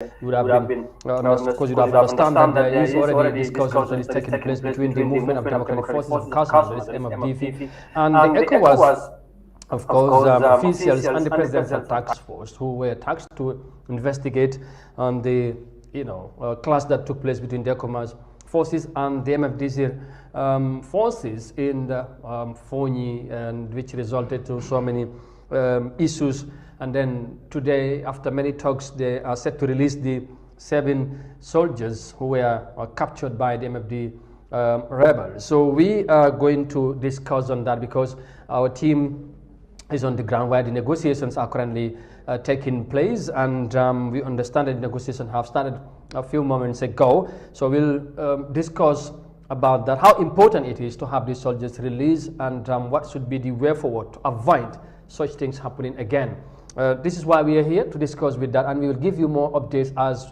you would have been, because you would have understand that there is already discussion that is taking place between the Movement of Democratic Forces of Casamanceactu, that is MFDF, and the ECOWAS, of course, officials and the presidential task force who were tasked to investigate on the clash that took place between the ECOWAS forces and the MFDC forces in the Fonyi, and which resulted to so many issues. And then today, after many talks, they are set to release the 7 soldiers who were captured by the MFD rebels. So we are going to discuss on that because our team is on the ground where the negotiations are currently taking place, and we understand that the negotiations have started a few moments ago. So we'll discuss about that, how important it is to have these soldiers released, and what should be the way forward to avoid such things happening again. This is why we are here to discuss with that, and we will give you more updates as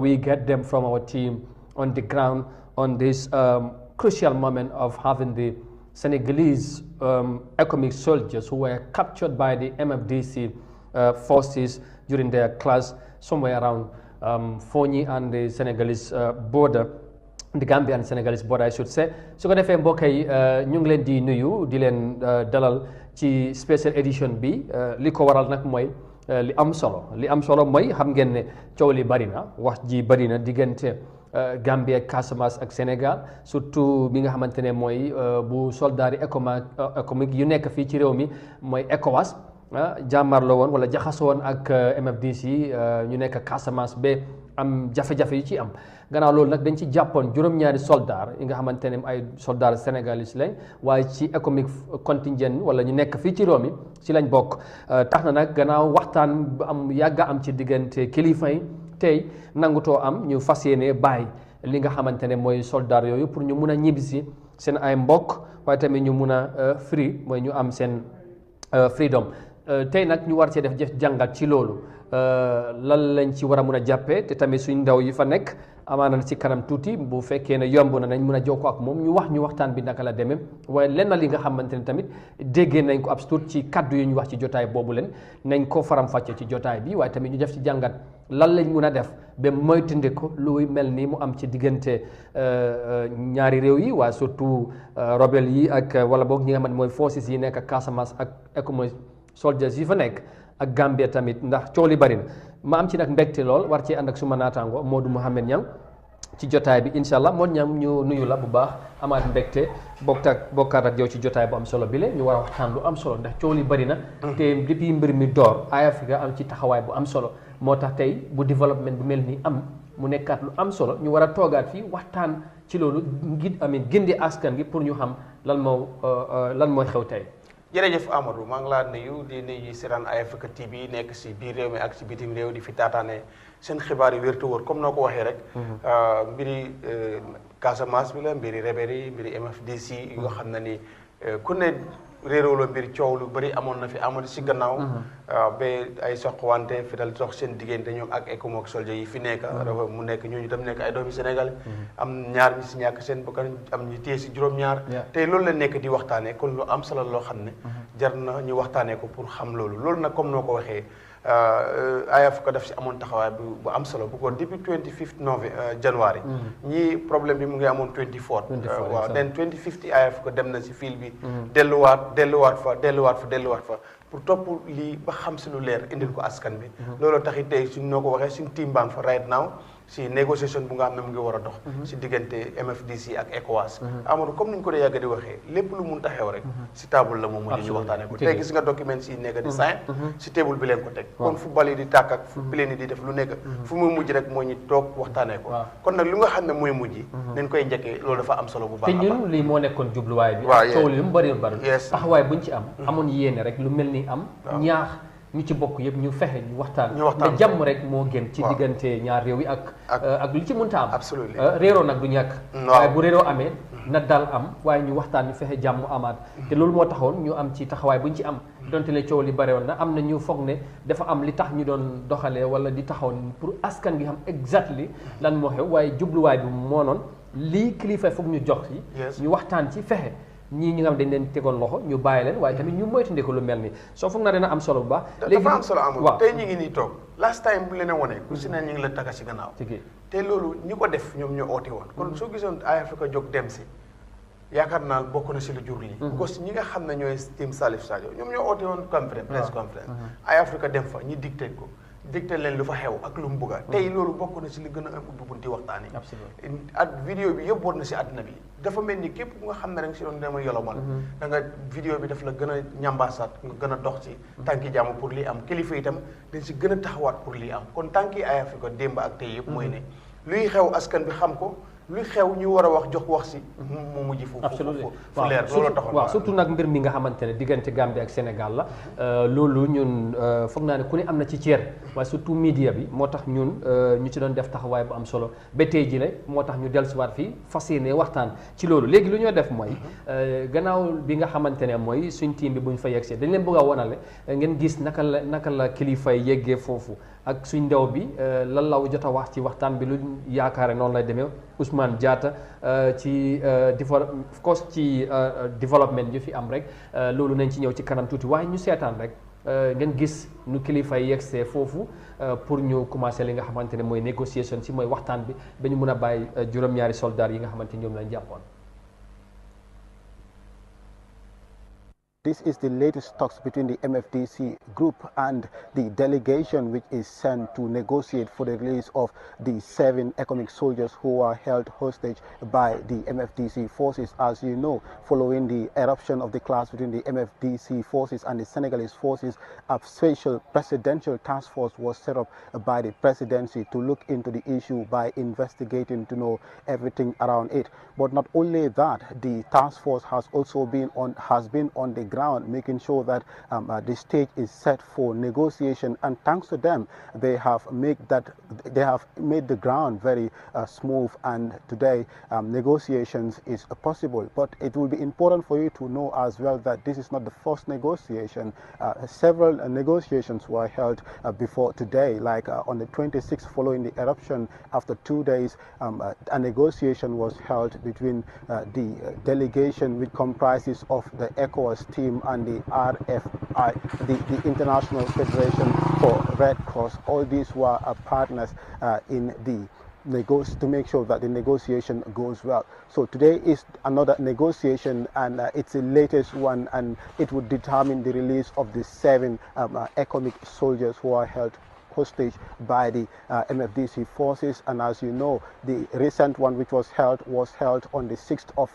we get them from our team on the ground on this crucial moment of having the Senegalese economic soldiers who were captured by the MFDC forces during their clash somewhere around Fonyi and the Senegalese border, the Gambia and Senegalese border, I should say. su ko defee mbokk yi ñu ngi leen di nuyu di leen dalal ci special edition bi li ko waral nag mooy li am solo mooy xam ngeen ne coow li bari na, wax ji bari na diggante Gambia, Casamance ak Sénégal, surtout bi nga xamante ne mooy bu soldaari économique yu nekk fii ci réew mi mooy ECOWAS jàmmar la woon wala jaxasoo woon ak MFDC ñu nekk Casamance ba am jafe-jafe yu ci am. Gannaaw loolu nag dañ ci jàppoon juróom-ñaari soldaar yi nga xamante ne ay soldaar sénégalais lañ, waaye ci economic contingent wala ñu nekk fii ci réew mi ci lañ bokk. Tax na nag gannaaw waxtaan bu am yàgga am ci diggante kilifa yi tey nangutoo am ñu fas yéene bàyyi li nga xamante ne mooy soldaar yooyu pour ñu mun a ñibbisi seen ay mbokk, waaye tamit ñu mun a free mooy ñu am seen freedom. Tey nag ñu war cee def jàngat ci loolu lan lañ ci war a mun a jàppee, te tamit suñ ndaw yi fa nekk amaana ci kanam tuuti bu fekkee ne yomb na nañ mun a jokkoo ak moom ñu waxtaan bi naka la demee, waaye lenn li nga xamante ne tamit déggee nañ ko ab tuut ci kaddu yi ñu wax ci jotaay boobu leen nañ ko faram-fàcce ci jotaay bi, waaye tamit ñu def ci jàngat lan lañ mun a def ba moytandiku luy mel ni mu am ci diggante ñaari réew yi, waaye surtout rebelle yi ak wala boog ñi nga xamante mooy forces yi nekk Casamance ak ECOWAS soldiers yi fa nekk ak Gambia tamit, ndax coow li bari na. ma am ci nag mbégte lool war ci ànd ak suma naataango Modou Mohamed Niang ci jotaay bi incha allah Modou Niang ñu nuyu la bu baax, amaat mbégte bokkaat ak yow ci jotaay bu am solo bi le ñu war a waxtaan lu am solo ndax coow li bari na te depuis mbir mi door ay Africa am ci taxawaay bu am solo, moo tax tey bu développement bu mel ni am mu nekkaat lu am solo ñu war a toogaat fii waxtaan ci loolu gindi askan gi pour ñu xam lan mooy xew tey. jërëjëf Amadou maa ngi laa nuyu di nuyu seetaan Africa TV nekk si biir réew mi ak si bitim réew di fi taataane seen xibaar yi wér te wóor comme noo ko waxee rek. mbiri Casamance bi la, mbiri rebelle yi, mbiri MFDC yu nga xam ne ni ku ne réeróo la mbir coow lu bëri amoon na fi Amadou si gannaaw. ba ay soqwante fi dal sox seen diggante ñoom ak ECOMOG soldier yi fi nekk. mu nekk ñooñu tam nekk ay doomi Sénégal. am ñaar ñi si ñàkk seen bakkan am ñu téye si juróom-ñaar. tey loolu la nekk di waxtaanee kon lu am solo loo xam ne. jar na ñu waxtaanee ko pour xam loolu nag comme noo ko waxee. Africa daf si amoon taxawaay bu am solo bu ko depuis 25 January. ñii problème bi mu ngi amoon 24. waaw den 25 Africa dem na si fil bi. delluwaat fa pour topp lii ba xam si lu leer indil ko askan bi. loolu taxit tey suñ noo ko waxee suñ team bang fa right now si négociation bu nga xam ne mu ngi war a dox. si diggante MFDC ak ECOWAS. Amadou comme ni ñu ko dee yàgg di waxee lépp lu mun taxew rek. si table la moom mujj ñu waxtaanee ko tey gis nga document si nekk di sign si table bi leen ko teg. kon football yi di tàkk ak plane yi di def lu nekk. fu muy mujj rek moo ñu toog waxtaanee ko. kon nag lu nga xam ne mooy mujj. nañ koy njëkkee loolu dafa am solo bu baax a baax. te ñun lii moo nekkoon jubluwaay bi. waaw coow li lu mu bëri taxawaay buñ ci am. amoon yéene rek lu mel ni am ñaax ñu ci bokk yëpp ñu fexe ñu waxtaan mais jàmm rek moo gën ci diggante ñaar réew yi ak lu ci mënta am réeroo nag du ñàkk waaye bu réeroo amee na dal am waaye ñu waxtaan ñu fexe jàmm amaat te loolu moo taxoon ñu am ci taxawaay buñ ci am donte le coow li barewoon na am na ñu foog ne dafa am li tax ñu doon doxalee wala di taxaw pour askan gi xam exactly lan moo xew waaye jubluwaay bi moo noon lii kilifa foog ñu jox yi ñu waxtaan ci fexe ñii ñi nga xam dañ leen tegoon loxo ñu bàyyi leen waaye tamit ñu moytandiku lu mel ni soo foog na dina am solo bu baax. léegi dafa am solo amul tey ñu ngi nii toog last time bu leen a wane ku si ne ñu ngi la taka si gannaaw te loolu ñi ko def ñoom ñoo oote woon kon soo gisoon Eye Africa jóg dem si yaakaar naa bokk na si lu jur lii parce que ñi nga xam ne ñooy team Salif Sadio ñoom ñoo oote woon press conference Eye Africa dem fa ñi dicté ko dicté leen lu fa xew ak lu mu bëgga tey loolu bokk na si li gën a am ubbi bunti waxtaan yi ak vidéo bi yëpp war na si àddina bi dafa mel ni képp ku nga xam ne rek si doon dema yolomal da nga vidéo bi daf la gën a ñambaasaat nga gën a dox ci tànki jàmm pour lii am kilifa itam dañ si gën a taxawaat pour lii am kon tànki Eye Africa démb ak tey yëpp mooy ne luy xew askan bi xam ko luy xew ñu war a wax si mu mujj fu leer loolu taxoon waaw surtout nag mbir mi nga xamante ne diggante Gambie ak Sénégal la loolu ñun foog naa ne ku ne am na ci cër waaye surtout media bi moo tax ñun ñu ci doon def taxawaay bu am solo ba tey ji la moo tax ñu dellusiwaat fii fas yéene waxtaan ci loolu léegi lu ñoo def mooy gannaaw bi nga xamante ne mooy suñ team bi buñ fa yegsee dañ leen bëgg a wonale ngeen gis naka la kilifa yi yeggee foofu ak suñ ndew bi lan law jot a wax ci waxtaan bi lu yaakaare noonu lay demee Ousmane Diatta ci of course ci développement yu fi am rek loolu nañ ci ñëw ci kanam tuuti waaye ñu seetaan rek ngeen gis nu kilifa yi yegsee foofu pour ñu commencer li nga xamante ne mooy négociation si mooy waxtaan bi ba ñu mun a bàyyi juróom-ñaari soldats yi nga xamante ñoom lañ jàppoon. This is the latest talks between the MFDC group and the delegation which is sent to negotiate for the release of the 7 economic soldiers who were held hostage by the MFDC forces. As you know, following the eruption of the clash between the MFDC forces and the Senegalese forces, a special presidential task force was set up by the presidency to look into the issue by investigating to know everything around it. But not only that, the task force has also been on the ground, making sure that the stage is set for negotiation, and thanks to them, they have made the ground very smooth, and today negotiations is possible. But it will be important for you to know as well that this is not the first negotiation. Several negotiations were held before today, like on the 26th, following the eruption. After 2 days, a negotiation was held between the delegation, which comprises of the ECOWAS team and the RFI, the International Federation for Red Cross. All these were partners in the to make sure that the negotiation goes well. So today is another negotiation, and it's the latest one, and it would determine the release of the 7 economic soldiers who are held hostage by the MFDC forces. And as you know, the recent one which was held on the 6th of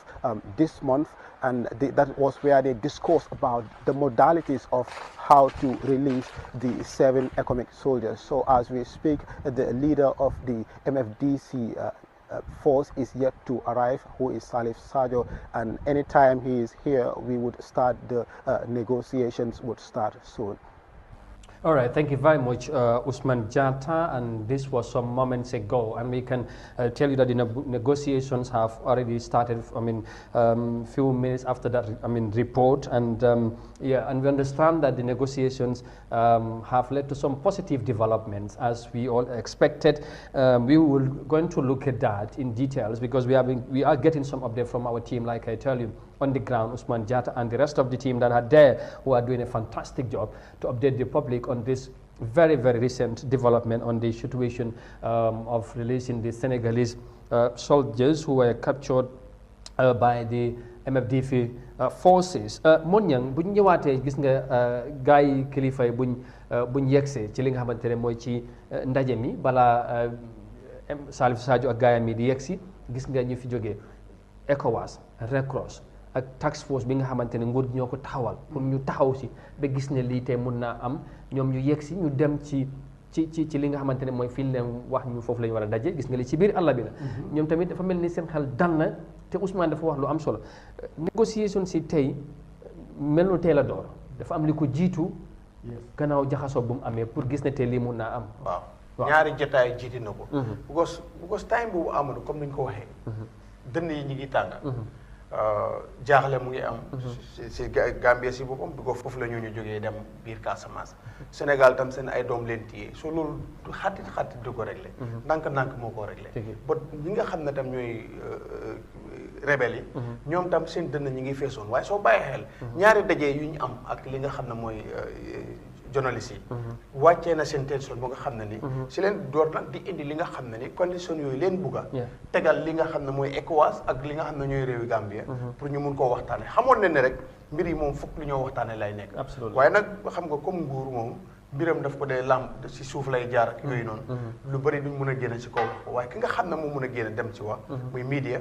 this month, and that was where they discussed about the modalities of how to release the 7 economic soldiers. So as we speak, the leader of the MFDC force is yet to arrive, who is Salif Sadio, and anytime he is here, we would start the negotiations would start soon. All right, thank you very much, Usman Diatta, and this was some moments ago, and we can tell you that the negotiations have already started. I mean, few minutes after that, report, and yeah, and we understand that the negotiations have led to some positive developments, as we all expected. We will going to look at that in details because we are getting some update from our team, like I tell you, on the ground, Usman Diatta and the rest of the team that are there, who are doing a fantastic job to update the public on this very, very recent development on the situation of releasing the Senegalese soldiers who were captured by the MFDC forces. Monyang, buñ ñëwaatee gis nga gaay yi kilifa yi buñ yegsee ci li nga xamante ne mooy ci ndaje mi balaa Salif Sadio ak gaayam yi di yegsi, gis nga ñu fi jógee ECOWAS, Red Cross ak task force bi nga xamante ne nguur gi ñoo ko taxawal pour ñu taxaw si ba gis ne lii tey mun naa am ñoom ñu yegg si ñu dem ci li nga xamante ne mooy fii leen wax ñu foofu la ñu war a daje gis nga li ci biir àll bi la ñoom tamit dafa mel ni seen xel dal na te Ousmane dafa wax lu am solo négociation si tey mel nu teel a door dafa am li ko jiitu gannaaw jaxasoo bu mu amee pour gis ne tey lii mun naa am waaw ñaari jotaay jiiti na ko because time boobu amul comme ni ñu ko waxee dënn yi ñu ngi tànga jaaxle mu ngi am si Gambie si boppam bi ko foofu la ñu jógee dem biir Casamance Sénégal tam seen ay doom leen téye so loolu xatit du ko réglé ndànk-ndànk moo ko réglé ba ñi nga xam ne tam ñooy rebelle yi ñoom tam seen dënn ñi ngi feesoon waaye soo bàyyi xel ñaari dajee yu ñu am ak li nga xam ne mooy journaliste yi wàccee na seen tension bu nga xam ne ni si leen door nag di indi li nga xam ne ni condition yooyu leen bugga tegal li nga xam ne mooy ECOWAS ak li nga xam ne ñooy réewi Gambie pour ñu mun koo waxtaane xamoon ne rek mbir yi moom fokk lu ñoo waxtaane lay nekk waaye nag xam nga comme nguur moom mbiram daf ko dee lamb si suuf lay jaar ak yooyu noonu lu bëri duñ mën a génn si kaw waaye ki nga xam ne moo mën a génn dem ci wax muy media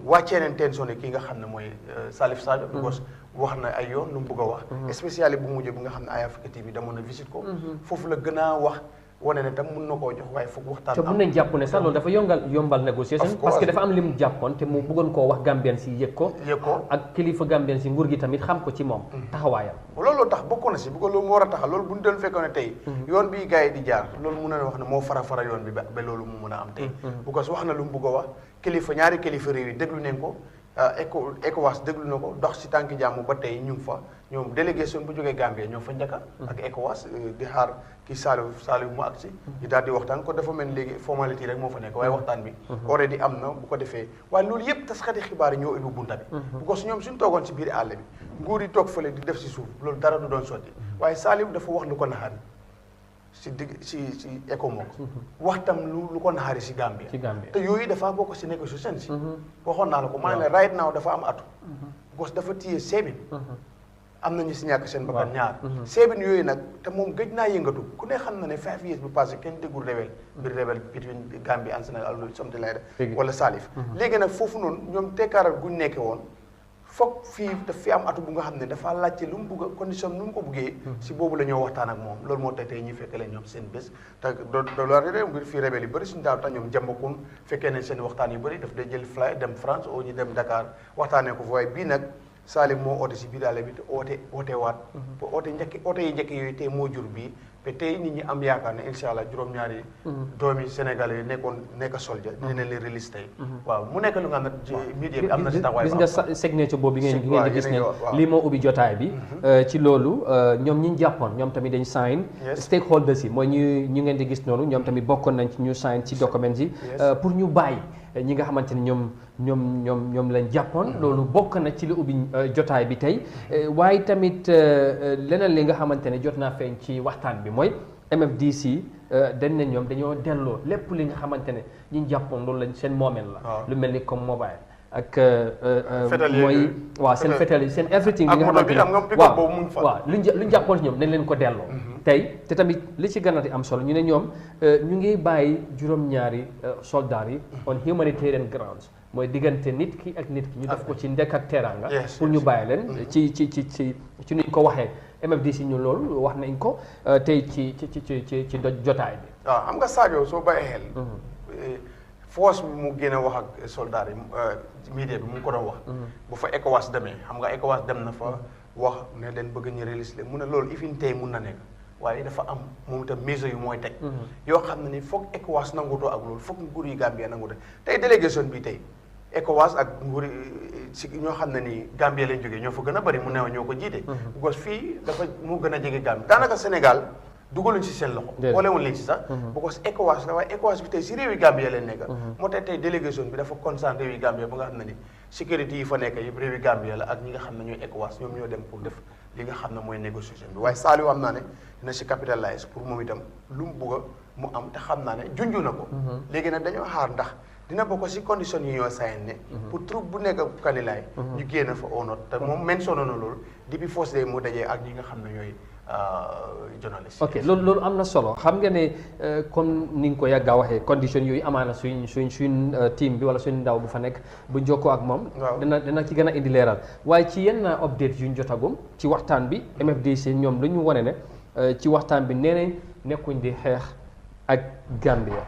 wàccee neen tension yi ki nga xam ne mooy Salif Sadio because wax na ay yoon lu mu bëgg a wax spécial bu mujj bi nga xam ne ay Africa TV demoon na visite ko foofu la gën a wax wane ne tam mun na koo jox waaye foog waxtaan te mun nañ jàpp ne sax loolu dafa yombal négociation parce que dafa am li mu jàppoon te mu bëggoon koo wax Gambien si yëg ko ak kilifa Gambien si nguur gi tamit xam ko ci moom taxawaayam loolu tax bokk na si bu ko loolu moo war a taxal loolu bu ñu doon fekkoon ne tey yoon bi gars yi di jaar loolu mun na wax ne moo fara yoon bi ba loolu mu mun a am tey bu ko wax na lu mu bëgg a wax kilifa ñaari kilifa réew yi déglu nañ ko ECOWAS déglu na ko dox si tànki jàmm ba tey ñu ngi fa ñoom délégation bu jógee Gambie ñoo fa njëkka ak ECOWAS di xaar kii Saliou mu agsi ñu daal di waxtaan ko dafa mel ni léegi formalité rek moo fa nekk waaye waxtaan bi already am na bu ko defee waaye loolu yëpp taskati xibaar yi ñoo ubbi bunta bi because ñoom suñ toogoon si biir àll bi nguur yi toog fële di def si suuf loolu dara du doon sotti waaye Saliou dafa wax lu ko naxari si ECOMOG wax tam lu ko naxari si Gambie te yooyu dafa bokk si négociation si waxoon naa la ko maa ne la right now dafa am atu because dafa téye seebin am nañu si ñàkk seen bakkan ñaar seebin yooyu nag te moom gëj naa yëngatu ku ne xam na ne 5 years bi passé kenn déggul rebelle between Gambie and Sénégal something like that wala Salif léegi nag foofu noonu ñoom tekkaaral guñ nekke woon foog fii daf fi am atu bu nga xam ne dafa laajte lu mu bugg a condition nu mu ko buggee si boobu la ñoo waxtaan ak moom loolu moo tax tey ñu fekk leen ñoom seen bés te doolu réew mbir fii rebelle yu bëri suñu daaw tax ñoom jàmbakun fekkee nañ seen waxtaan yu bëri daf day jël fly dem France ou ñu dem Dakar waxtaanee ko fa waaye bii nag Salim moo oote si biir àll bi te oote waat oote yi njëkk yooyu tey moo jur bii te tey nit ñi am yaakaar ne incha allah juróom-ñaari doomi Sénégal yi nekk soldier dina leen release tey waaw mu nekk lu nga xam ne media bi am na si taxawaay gis nga signature boobu ngeen di gis ne lii moo ubbi jotaay bi ci loolu ñoom ñi jàppoon ñoom tamit dañ sign stakeholders yi mooy ñu ngeen di gis noonu ñoom tamit bokkoon nañ ci ñu sign ci documents yi pour ñu bàyyi ñi nga xamante ne ñoom lañ jàppoon loolu bokk na ci li ubbi jotaay bi tey waaye tamit leneen li nga xamante ne jot naa feeñ ci waxtaan bi mooy MFDC dañ ne ñoom dañoo delloo lépp li nga xamante ne ñi jàppoon loolu lañ seen moomeel la lu mel ni comme mobile ak mooy waaw seen fetal yi seen everything li nga xamante ne waaw luñ jàppoon si ñoom nañ leen ko delloo tey te tamit li ci gën a am solo ñu ne ñoom ñu ngi bàyyi juróom-ñaari soldats yi on humanitarian grounds mooy diggante nit ki ak nit ki ñu def ko ci ndekk ak teraanga pour ñu bàyyi leen ci nuñ ko waxee MFDC ñu loolu wax nañ ko tey ci jotaay bi waaw xam nga Sadio soo bàyyi xel force bi mu génn wax ak soldats yi media bi mu ngi ko doon wax bu fa ECOWAS demee xam nga ECOWAS dem na fa wax ne leen bëgg ñu release leen mu ne loolu ifin tey mun na nekk waaye dafa am moom itam mesures yu mooy teg yoo xam ne ni foog ECOWAS nangutoo ak loolu foog nguur yi Gambie nangutoo tey délégation bi tey ECOWAS ak nguur si ñoo xam ne ni Gambie lañ jógee ñoo fa gën a bëri mu neew ñoo ko jiite because fii dafa moo gën a jege Gambie daanaka Sénégal dugaluñ si seen loxo boolewuñ leen si sax because ECOWAS la waaye ECOWAS bi tey si réewi Gambie leen nekk moo tax tey délégation bi dafa concentré réewi Gambie ba nga xam ne ni sécurité yi fa nekk yëpp réewi Gambie la ak ñi nga xam ne ñooy ECOWAS ñoom ñoo dem pour def li nga xam ne mooy négociation bi waaye Saliou am naa ne dina si capitalise pour moom itam lu mu bugg a mu am te xam naa ne junju na ko léegi nag dañoo xaar ndax dina bokk si condition yi ñoo sayen ne pour troupe bu nekk kanilaay ñu génn fa au nord te moom mentionné na loolu depuis force day mu dajee ak ñi nga xam ne ñooy journaliste ok loolu am na solo xam nga ne comme ni nga ko yàggaa waxee condition yooyu amaana suñ team bi wala suñ ndaw bu fa nekk bu jokkoo ak moom dina ci gën a indi leeral waaye ci yenn update yuñ jotagum ci waxtaan bi MFDC ñoom lu ñu wane ne ci waxtaan bi nee nañ nekkuñ di xeex ak Gambia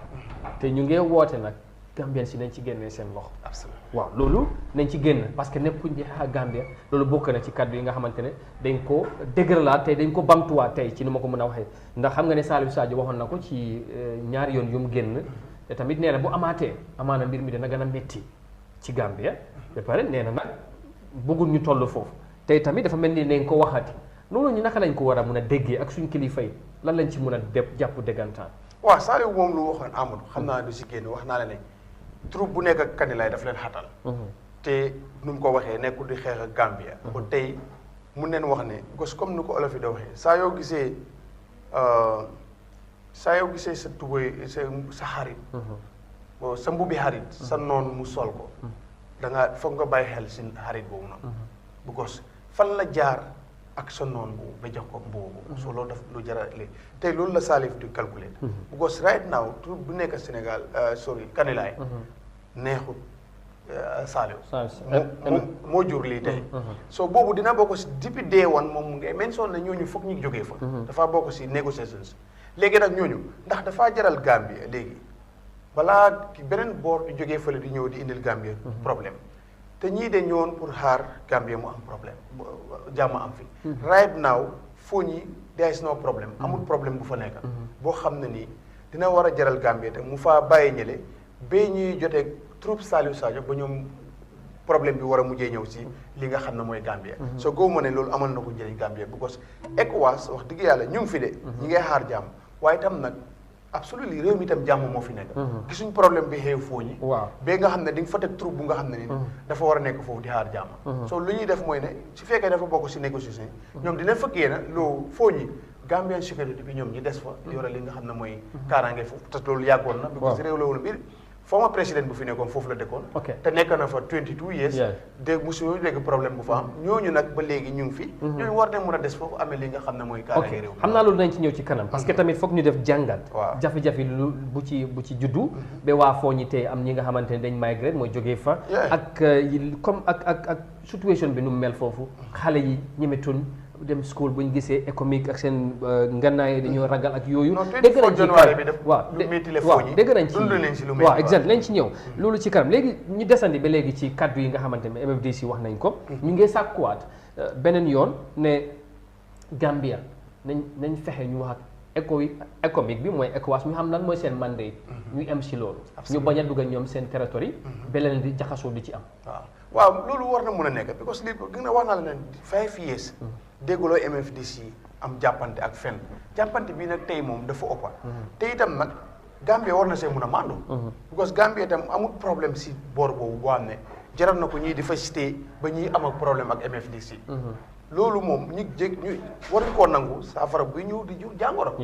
te ñu ngee woote nag Gambien si nañ ci génnee seen loxo. absolument waaw loolu nañ ci génn parce que nekkuñ di xeex ak Gambia loolu bokk na ci kaddu yi nga xamante ne dañ ko dëgëralaat tey dañ ko bamtuwaat tey ci ni ma ko mën a waxee ndax xam nga ne Salif Sadio waxoon na ko ci ñaari yoon yu mu génn te tamit nee na bu amaatee amaana mbir mi dana gën a métti ci Gambia ba pare nee na nag bëggul ñu toll foofu tey tamit dafa mel ni nañ ko waxati loolu ñu naka lañ ko war a mun a déggee ak suñ kilifa yi lan lañ ci mun a jàpp déggantaan. waaw Saliou moom lu waxoon Amadou xam naa du si génn wax naa la ne troupe bu nekk ak Kanilaay daf leen xatal te nu mu ko waxee nekkul di xeex ak Gambia ko tey mun neen wax ne gos comme ni ko olof yi da waxee saa yoo gisee sa tubéy sa xarit sa mbubi xarit sa noon mu sol ko da nga foog nga bàyyi xel si xarit boobu noonu because fan la jaar ak sa noon boobu ba jox ko mbubu so loolu daf lu jara li tey loolu la Salif di calculer because right now troupe bu nekk Sénégal Kanilaay neexut Saliou moo jur lii tey so boobu dina bokk si depuis day one moom mu ngay mention ne ñooñu foog ñu jógee fa dafa bokk si negotiations léegi nag ñooñu ndax dafaa jaral Gambia léegi balaa beneen boor di jógee fële di ñëw di indil Gambia problème te ñii de ñëwoon pour xaar Gambia mu am problème jàmm am fi right now foo ñi there is no problème amul problème bu fa nekk boo xam ne nii dina war a jaral Gambia te mu faa bàyyi ñële ba ñuy jotee troupe Saliou Sadio ba ñoom problème bi war a mujjee ñëw si li nga xam ne mooy Gambia so góob ma ne loolu amal na ko njëriñ Gambia because ECOWAS wax dëgg yàlla ñu ngi fi de ñi ngay xaar jàmm waaye itam nag absolument réew mi itam jàmm moo fi nekk gisuñ problème bi xew foo ñi ba nga xam ne di nga fa teg troupe bu nga xam ne ni dafa war a nekk foofu di xaar jàmm so lu ñuy def mooy ne su fekkee dafa bokk si négociation ñoom dinañ fa génn loo foo ñi Gambian sécurité bi ñoom ñi des fa yore li nga xam ne mooy kaaraange foofu te loolu yàggoon na because réew la woon biir former président bu fi nekkoon foofu la dëkkoon te nekk na fa 22 years dégg mosuñu dégg problème bu fa am ñooñu nag ba léegi ñu ngi fi ñooñu war ne mën a des foofu amee li nga xam ne mooy kaaraange réew xam naa loolu dañ ci ñëw ci kanam parce que tamit foog ñu def jàngat jafe-jafe lu bu ci juddu ba waa foo ñi tey am ñi nga xamante ne dañ migrate mooy jógee fa ak comme ak situation bi nu mu mel foofu xale yi ñemetun dem school bu ñu gisee économique ak seen ngannaay dañoo ragal ak yooyu. dégg nañ ci dégg nañ ci waaw exact lañ ci ñëw. loolu ci kanam léegi ñu desandi ba léegi ci kaddu yi nga xamante ne MFDC wax nañ ko. ñu ngi sàkkuwaat beneen yoon ne Gambia nañ fexe ñu wax ak économique bi mooy ECOWAS ñu xam lan mooy seen mandate. ñu am si loolu. ñu bañ a dugg ñoom seen territoire yi. ba leen di jaxasoo di ci am. waaw loolu war na mën a nekk because lii gën a wax naa la ne 5 years. dégguloo MFDC am jàppante ak fenn jàppante bii nag tey moom dafa ëppa te itam nag Gambia war na see mun a mandu because Gambia itam amul problème si boor boobu boo xam ne jaral na ko ñii di fa cité ba ñuy am ak problème ak MFDC loolu moom ñu war koo nangu saafara buy ñëw di jur jàngoro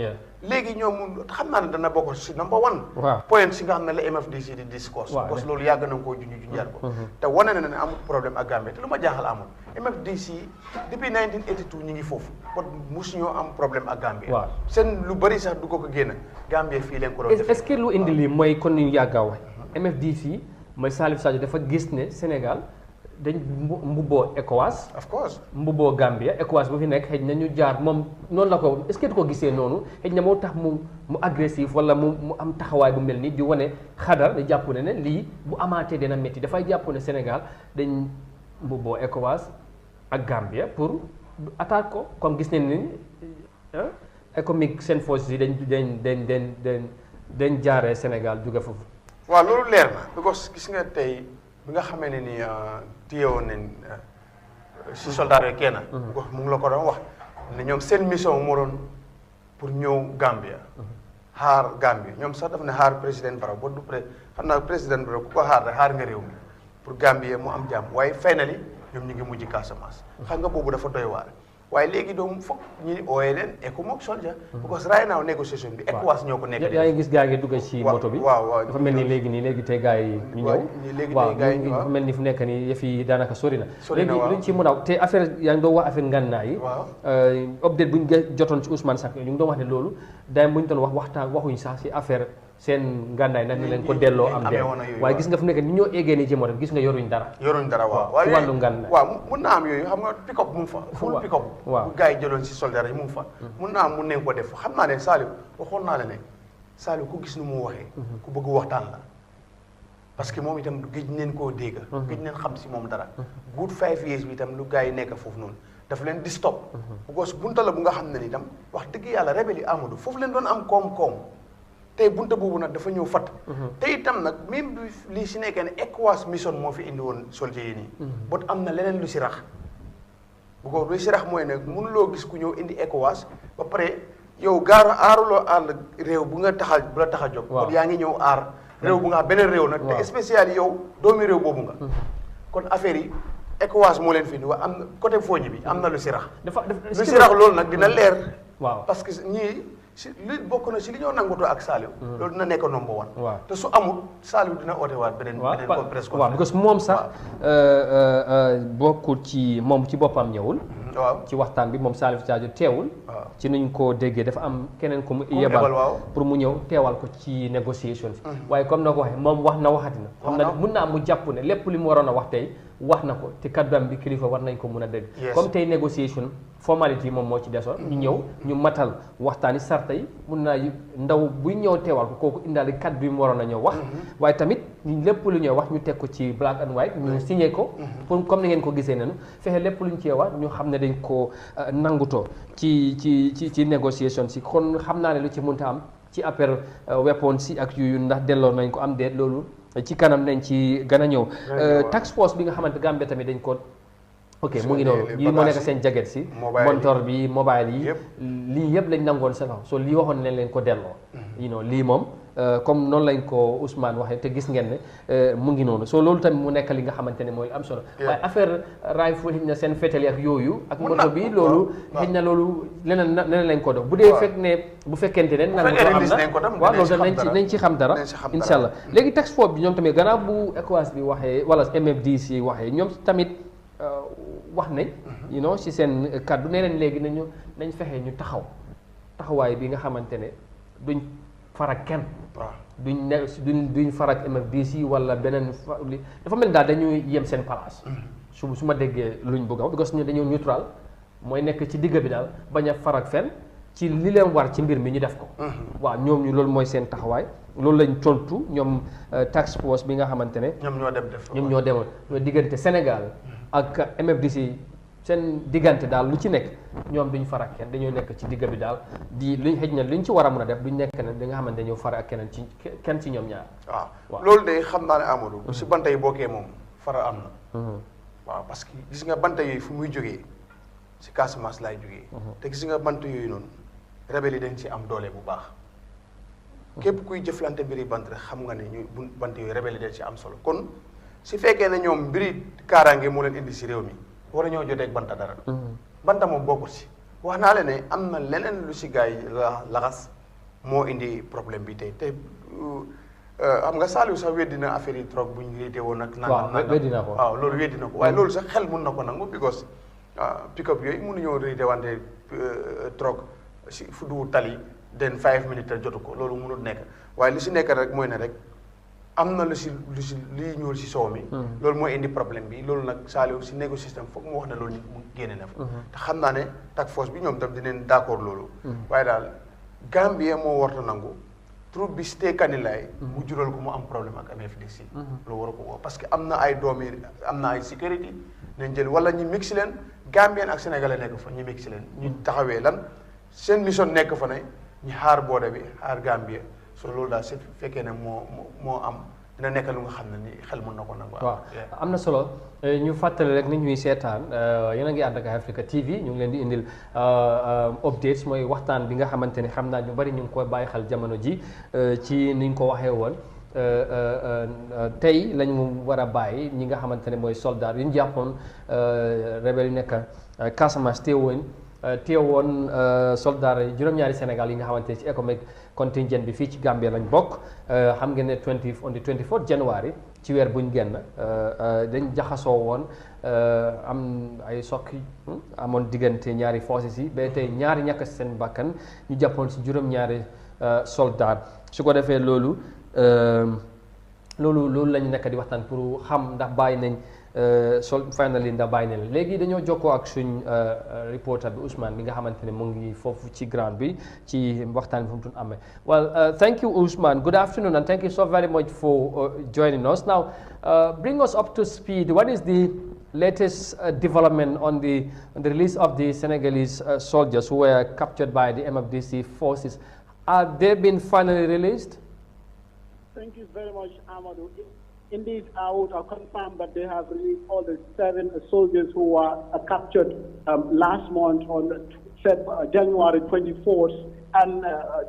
léegi ñoom xam naa ne dana bokk si number one point si nga xam ne la MFDC di discourse parce que loolu yàgg na koo junjaat ko te wane na ne amul problème ak Gambia te lu ma jaaxal amul MFDC depuis 1982 ñu ngi foofu kon mosuñoo am problème ak Gambia seen lu bëri sax du ko génn Gambia fii leen ko doon def est-ce que lu indi lii mooy kon ñu yàgg a wax MFDC mooy Salif Sadio dafa gis ne Sénégal dañ mbubboo ECOWAS of course mbubboo Gambia ECOWAS bu fi nekk xëy na ñu jaar moom noonu la ko est-ce que du ko gisee noonu xëy na moo tax mu agressif wala mu am taxawaay bu mel nii di wane xadar da jàpp ne lii bu amaatee dina métti dafay jàpp ne Sénégal dañ mbubboo ECOWAS ak Gambia pour attaque ko comme gis nañ ni économique seen forces yi dañ jaaree Sénégal jóge foofu. waaw loolu leer na because gis nga tey bi nga xamee ne ni téyewoon nañ si soldat yooyu kenn. mu ngi la ko doon wax ne ñoom seen mission moo doon pour ñëw Gambia. xaar Gambia ñoom sax daf ne xaar président Barrow ba du xam naa président Barrow ku ko xaar rek xaar nga réew mi pour Gambia mu am jàmm waaye finally ñoom ñu ngi mujj Casamance. xam nga boobu dafa doy waar. waaye léegi doom foog ñi ooyee leen ECOMOG soldier because right now négociation bi ECOWAS ñoo ko nekk. yaa ngi gis gaa yi dugg ci moto bi. waaw dafa mel ni léegi tey gaa yi ñu ñëw. waaw dafa mel ni fu nekk nii yëf yi daanaka sori na. léegi luñ ci mën a te affaire yaa ngi doon wax affaire ngànnaay yi. update bu ñu jotoon ci Ousmane Sonko ñu ngi doon wax ne loolu daay bu ñu doon waxtaan waxuñ sax ci affaire seen ngànnaay nag ni leen ko delloo am dee waaye gis nga fu nekk ni ñoo eggee ni jëmoo rek gis nga yoruñ dara waaw ci wàllu ngànnaay waaw mun naa am yooyu xam nga pick-up mu ngi fa full pick-up bu gars yi jëloon si soldat yi mu ngi fa mun naa am mun nañ ko def xam naa ne Saliou waxoon naa la ne Saliou ku gis nu mu waxee ku bëgg waxtaan la parce que moom itam gëj neen koo dégg gëj neen xam si moom dara good 5 years bi itam lu gars yi nekk foofu noonu daf leen di stop because bunta la bu nga xam ne ni itam wax dëgg yàlla rebelle yi Amadou foofu leen doon am koom-koom tey bunta boobu nag dafa ñëw fatt te itam nag même bi lii si nekkee ne ECOWAS mission moo fi indi woon soldiers yi nii bot am na leneen lu si rax bu ko lu si rax mooy ne mënuloo gis ku ñëw indi ECOWAS ba pare yow aaruloo ànd réew bu la tax a jóg kon yaa ngi ñëw aar réew bu nga xam beneen réew nag te spécial yow doomi réew boobu nga kon affaire yi ECOWAS moo leen fi indi waa am na côté fooñi bi am na lu si rax lu si rax loolu nag dina leer parce que ñii si li bokk na si li ñoo nangutoo ak Saliou loolu dina nekk number one te su amul Saliou dina oote waat beneen presse waaw parce que moom sax bokkul ci moom ci boppam ñëwul ci waxtaan bi moom Salif Sadio teewul ci nuñ ko déggee dafa am keneen ko mu yebal pour mu ñëw teewal ko ci négociation fi waaye comme na ko waxee moom wax na waxati na xam na mun naa mu jàpp ne lépp li mu waroon a wax tey wax na ko te kadduam bi kilifa war nañ ko mun a dégg comme tey négociation formalité yi moom moo ci desoon ñu ñëw ñu matal waxtaani sarta yi mun naa ndaw buy ñëw teewal ko kooku indaale kaddu yi mu waroon a ñëw wax waaye tamit lépp lu ñëw wax ñu teg ko ci black and white ñu signé ko pour comme ni ngeen ko gisee nenu fexe lépp lu ñu cee wax ñu xam ne dañ ko nangutoo ci négociation si kon xam naa ne lu ci mënta am ci affaire weapon si ak yu ndax delloo nañ ko am déet loolu ci kanam nañ ci gën a ñëw task force bi nga xamante Gambie tamit dañ ko mu ngi noonu lii moo nekk seen jaget si montor bi mobile yi lii yëpp lañ nangoon sa kaw so lii waxoon nañ leen ko delloo lii moom comme noonu lañ ko Ousmane waxee te gis ngeen ne mu ngi noonu so loolu tamit mu nekk li nga xamante ne mooy am solo waaye affaire rifle xëy na seen fétal ak yooyu ak moto bi loolu xëy na loolu leneen lañ ko dox bu dee fekk ne bu fekkente ne nangu ko am na waaw loolu nañ ci xam dara incha allah léegi task force bi ñoom tamit gannaaw bu ECOWAS bi waxee wala MFDC waxee ñoom tamit wax nañ ci seen kàddu nee nañ léegi nañ fexe ñu taxawaay bi nga xamante ne duñ farak kenn duñ farak MFDC wala beneen dafa mel daal dañuy yem seen place su ma déggee luñ bëgg a wax parce que dañoo neutral mooy nekk ci digg bi daal bañ a farak fenn ci li leen war ci mbir mi ñu def ko waaw ñoom ñu loolu mooy seen taxawaay loolu lañ tontu ñoom task force bi nga xamante ne ñoom ñoo demoon ñoo diggante Sénégal ak MFDC seen diggante daal lu ci nekk ñoom duñ far ak kenn dañoo nekk ci digg bi daal di luñ xëj na luñ ci war a mën a def duñ nekk ne da nga xamante dañoo far ak keneen ci kenn ci ñoom ñaar waaw loolu de xam naa ne Amadou bu si banta yi bokkee moom fara am na waaw parce que gis nga banta yooyu fu muy jógee si Casamance laay jógee te gis nga bant yooyu noonu rebelle yi dañ ci am doole bu baax képp kuy jëflante mbiri bant rek xam nga ne ñu bant yooyu rebelle yi dañ ci am solo kon si fekkee ne ñoom mbiri kaaraange moo leen indi si réew mi war a ñoo jotee ak banta dara banta moom bokkul si wax naa la ne am na leneen lu si gars yi laxas moo indi problème bi tey te xam nga Saliou sax weddi na affaire yi drogue bu ñu réité woon ak nangam waaw loolu weddi na ko waaye loolu sax xel mun na ko nangu because pick-up yooyu mënuñoo réité wante drogue si fu du tali den 5 minutes te jotu ko loolu mënul nekk waaye li si nekk rek mooy ne rek am na lu si liy ñuul si soow mi loolu mooy indi problème bi loolu nag Saliou si négociation foog mu wax ne loolu nit mu génne na fa te xam naa ne task force bi ñoom tam dinañ d'accord loolu waaye daal Gambie moo warta nangu troupe bi stay Kanilaay mu jural ko mu am problème ak MFDC loolu war a ko woo parce que am na ay doomi am na ay sécurité nañ jël wala ñu mixi leen Gambien ak Sénégalais nekk fa ñu mixi leen ñu taxawee lan seen mission nekk fa ne ñu xaar boode bi xaar Gambie so loolu daal su fekkee ne moo am dina nekk lu nga xam ne ni xel mën na ko nangu. waaw am na solo ñu fàttali rek nit ñuy seetaan yéen a ngi ànd ak Africa TV ñu ngi leen di indil updates mooy waxtaan bi nga xamante ne xam naa ñu bari ñu ngi koy bàyyi xel jamono ji ci ni ñu ko waxee woon tey lañu war a bàyyi ñi nga xamante ne mooy soldat yu ñu jàppoon rebelle yu nekk Casamance teewoon soldat yi juróom-ñaari Sénégal yi nga xamante ne ci economic contingent bi fii ci Gambie lañ bokk xam ngeen ne on the 24 January ci weer buñ génn dañ jaxasoo woon am ay sokki amoon diggante ñaari forces yi ba tey ñaari ñàkk seen bakkan ñu jàppoon si juróom-ñaari soldat su ko defee loolu lañu nekk di waxtaan pour xam ndax bàyyi nañ finally ndax bàyyi nañ léegi dañoo jokkoo ak suñ reporter bi Ousmane bi nga xamante ne mu ngi foofu ci ground bi ci waxtaan bi fu mu doon amee. Well, thank you Ousmane. Good afternoon and thank you so very much for joining us. Now, bring us up to speed. What is the latest development on the release of the Senegalese soldiers who were captured by the MFDC forces? Have they been finally released? Thank you very much, Amadou. Indeed, I would confirm that they have released all the 7 soldiers who were captured last month on January 24th. And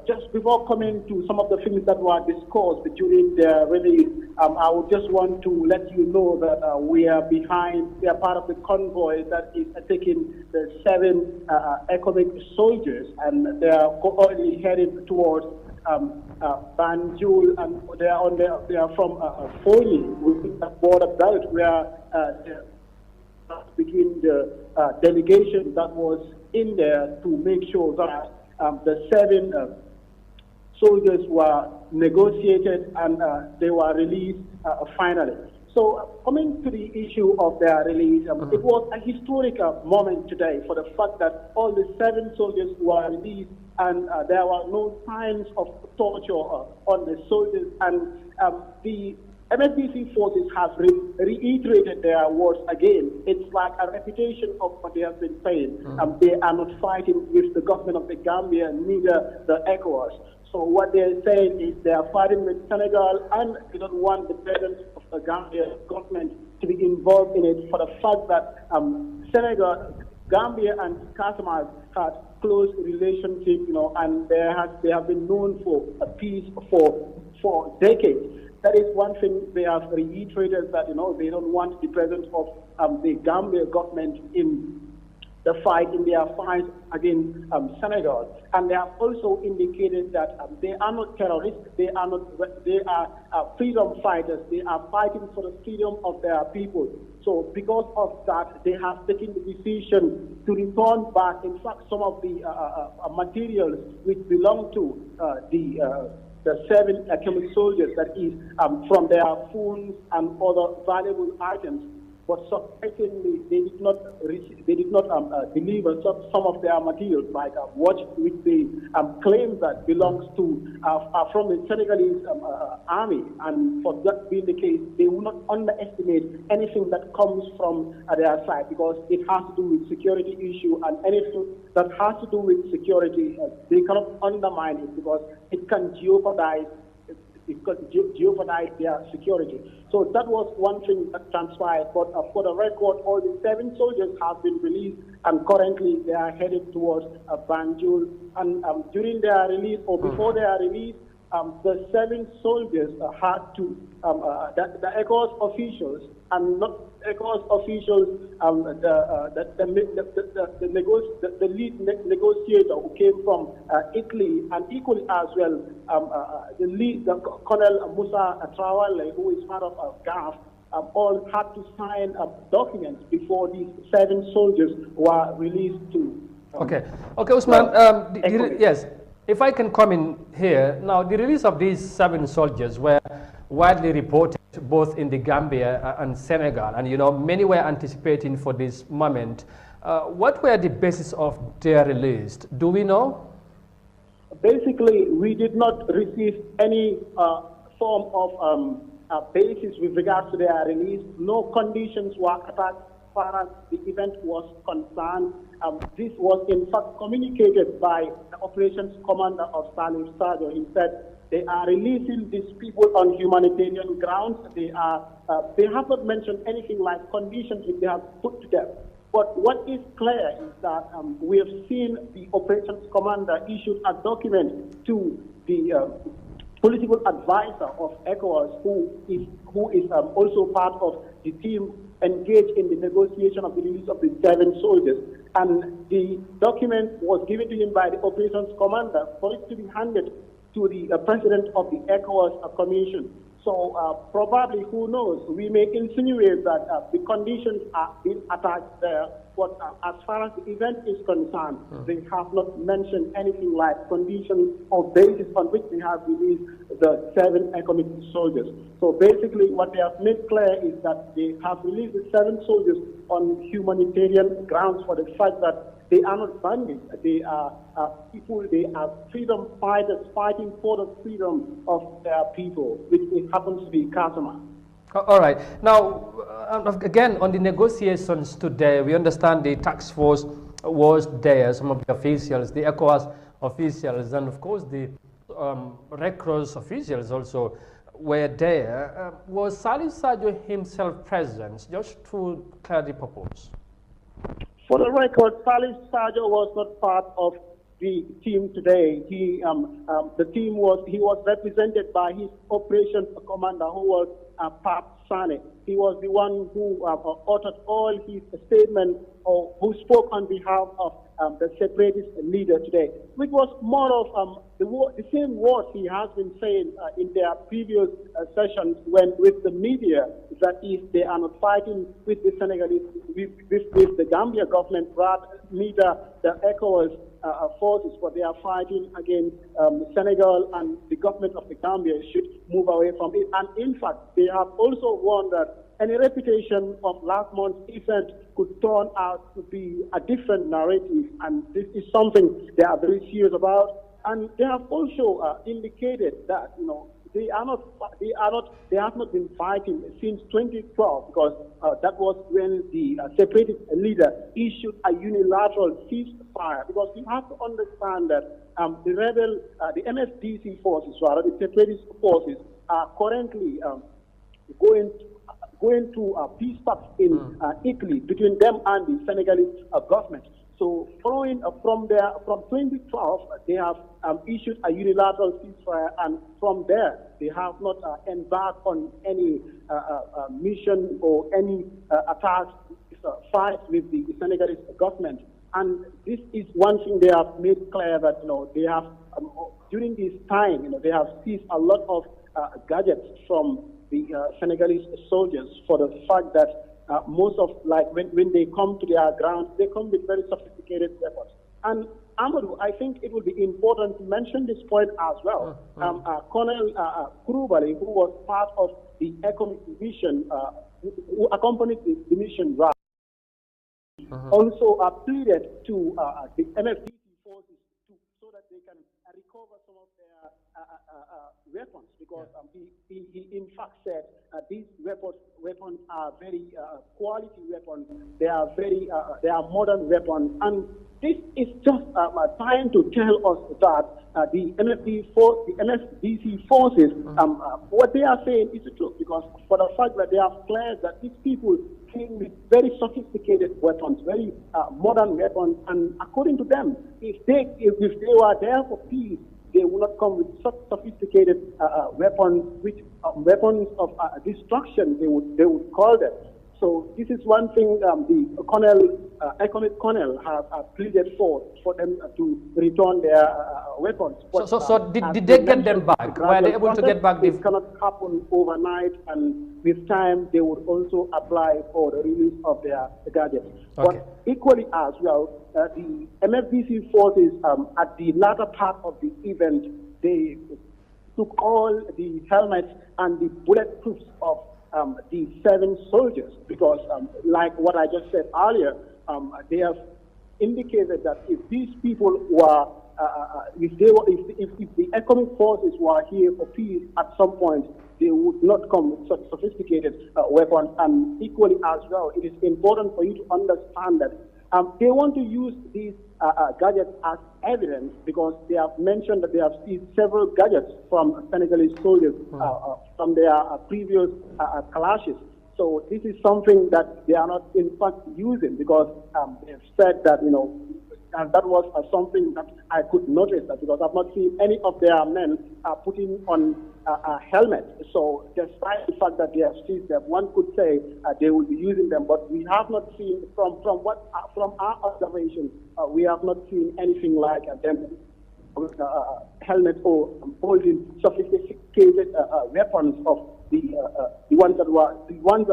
just before coming to some of the things that were discussed during their release, I would just want to let you know that we are part of the convoy that is taking the 7 economic soldiers, and they are already headed towards Banjul, and they are from Foni, within the border belt, where between the delegation that was in there to make sure that the 7 soldiers were negotiated and they were released finally. So coming to the issue of their release, it was a historic moment today for the fact that all the 7 soldiers were released, and there were no signs of torture on the soldiers, and the MSDC forces have reiterated their words again. It's like a repetition of what they have been saying. They are not fighting with the government of the Gambia, neither the ECOWAS. So what they're saying is they are fighting with Senegal, and they don't want the presence of the Gambia government to be involved in it, for the fact that Senegal, Gambia, and Casamanceactu had close relationship, and they have been known for a peace for decades. That is one thing they have reiterated, that they don't want the presence of the Gambia government in the fight, in their fight against Senegal. And they have also indicated that they are not terrorists, they are freedom fighters. They are fighting for the freedom of their people. So because of that, they have taken the decision to return back, in fact, some of the materials which belong to the 7 atomic soldiers, that is, from their phones and other valuable items. But surprisingly, they did not deliver some of their materials, like a watch which they claim that belongs to from the Senegalese army. And for that being the case, they will not underestimate anything that comes from their side, because it has to do with security issue, and anything that has to do with security, they cannot undermine it, because it can jeopardize their security. So that was one thing that transpired. But for the record, all the 7 soldiers have been released, and currently they are headed towards Banjul. And during their release, or before their release, the 7 soldiers had to, the ECOWAS officials, and not ECOWAS officials, the lead negotiator who came from Italy, and equally as well, the Colonel Musa Traoré, who is part of GAF, all had to sign documents before these 7 soldiers were released to. Okay, Usman. Yes. If I can come in here, now the release of these 7 soldiers were widely reported both in the Gambia and Senegal, and many were anticipating for this moment. What were the basis of their release? Do we know? Basically, we did not receive any form of basis with regards to their release. No conditions were attached as far as the event was concerned. This was in fact communicated by the operations commander of Salif Sadio. He said they are releasing these people on humanitarian grounds. They have not mentioned anything like conditions which they have put to them. But what is clear is that we have seen the operations commander issued a document to the political advisor of ECOWAS, who is also part of the team engaged in the negotiation of the release of the 7 soldiers. And the document was given to him by the operations commander for it to be handed to the president of the ECOWAS commission. So probably, who knows, we may insinuate that the conditions are being attached there, but as far as the event is concerned, they have not mentioned anything like conditions or basis on which they have released the 7 economic soldiers. So basically what they have made clear is that they have released the 7 soldiers on humanitarian grounds, for the fact that they are not bandits. They are people, they are freedom fighters fighting for the freedom of their people, which happens to be Casamance. All right. Now, again, on the negotiations today, we understand the task force was there, some of the officials, the ECOWAS officials, and of course the Red Cross officials also were there. Was Salif Sadio himself present, just to clear the purpose? For the record, Salif Sadio was not part of the team today. He was represented by his operations commander, who was Pat Sane. He was the one who uttered all his statements, or who spoke on behalf of the separatist leader today, which was more of the same words he has been saying in their previous sessions with the media, that is, they are not fighting with the Senegalese, with the Gambia government, rather neither the ECOWAS forces, but they are fighting against Senegal, and the government of the Gambia should move away from it. And in fact, they have also warned that any reputation of last month's event could turn out to be a different narrative, and this is something they are very serious about. And they have also indicated that they have not been fighting since 2012, because that was when the separatist leader issued a unilateral ceasefire. Because you have to understand that the MFDC forces, rather the separatist forces, are currently going to peace talks in Italy between them and the Senegalese government. So following from 2012, they have issued a unilateral ceasefire, and from there they have not embarked on any mission or any attacks, fights with the Senegalese government. And this is one thing they have made clear, that they have during this time they have seized a lot of gadgets from the Senegalese soldiers, for the fact that most of, when they come to their grounds, they come with very sophisticated weapons. And Amadou, I think it would be important to mention this point as well. Colonel Kurubali, who was part of the economic mission, who accompanied the mission, also pleaded to the MFDC forces so that they can recover some of their weapons, because he in fact said these weapons are very quality weapons. They are they are modern weapons, and this is just trying to tell us that the MFDC forces, what they are saying is the truth, because for the fact that they have declared that these people came with very sophisticated weapons, very modern weapons, and according to them, if they were there for peace, they will not come with such sophisticated weapons, which weapons of destruction they would call them. So this is one thing the economic colonel has pleaded for them to return their weapons. But, so did they get them back? Were they able to get back? It cannot happen overnight, and with time they would also apply for the release of their gadgets. Okay. But equally as well, the MFDC forces at the latter part of the event, they took all the helmets and the bulletproofs of the 7 soldiers, because like what I just said earlier, they have indicated that if these people were, if the economic forces were here for peace at some point, they would not come with such sophisticated weapons. And equally as well, it is important for you to understand that they want to use these gadgets as evidence, because they have mentioned that they have seized several gadgets from Senegalese soldiers from their previous clashes. So this is something that they are not in fact using, because they have said that, and that was something that I could notice, that because I've not seen any of their men putting on a helmet. So despite the fact that they have seized them, one could say they will be using them, but we have not seen, from our observation, we have not seen anything like them with helmet or holding sophisticated weapons of the ones that